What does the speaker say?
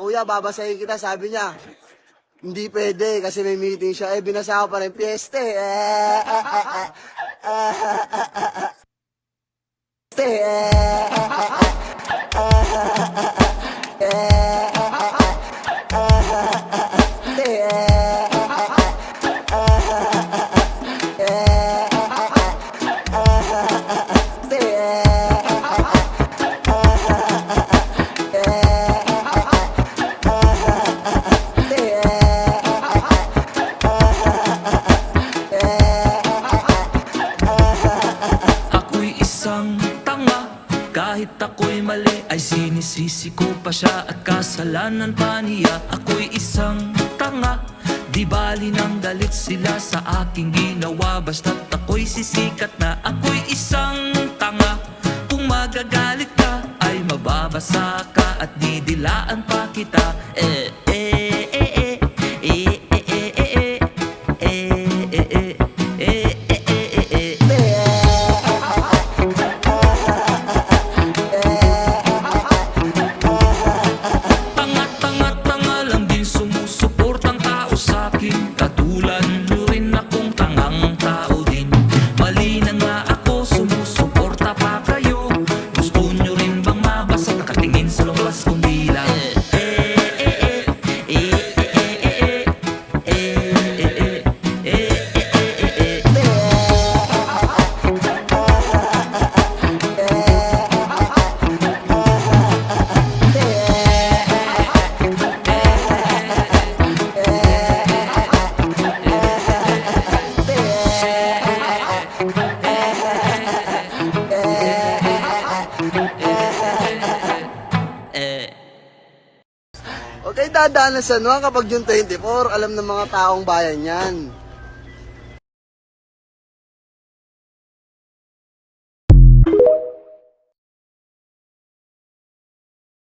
kuya, babasahin kita. Sabi niya, hindi pwede kasi may meeting siya. Binasa ko pa rin, piyeste. Ako'y isang tanga, kahit ako'y mali ay sinisisi ko pa siya at kasalanan pa niya. Ako'y isang tanga, di bali nang galit sila sa aking ginawa, basta't ako'y sisikat na. Ako'y isang tanga, kung magagalit ka ay mababasa ka at didilaan pa kita. Tanga lang din sumusuportang tao sa'kin, katulad nyo rin akong tangang tao din. Mali na nga ako, sumusuporta pa kayo. Gusto nyo rin bang mabasa, nakatingin sa lumabas kong dila? Okay, dadaan sa San Juan kapag June 24, alam ng mga taong bayan yan.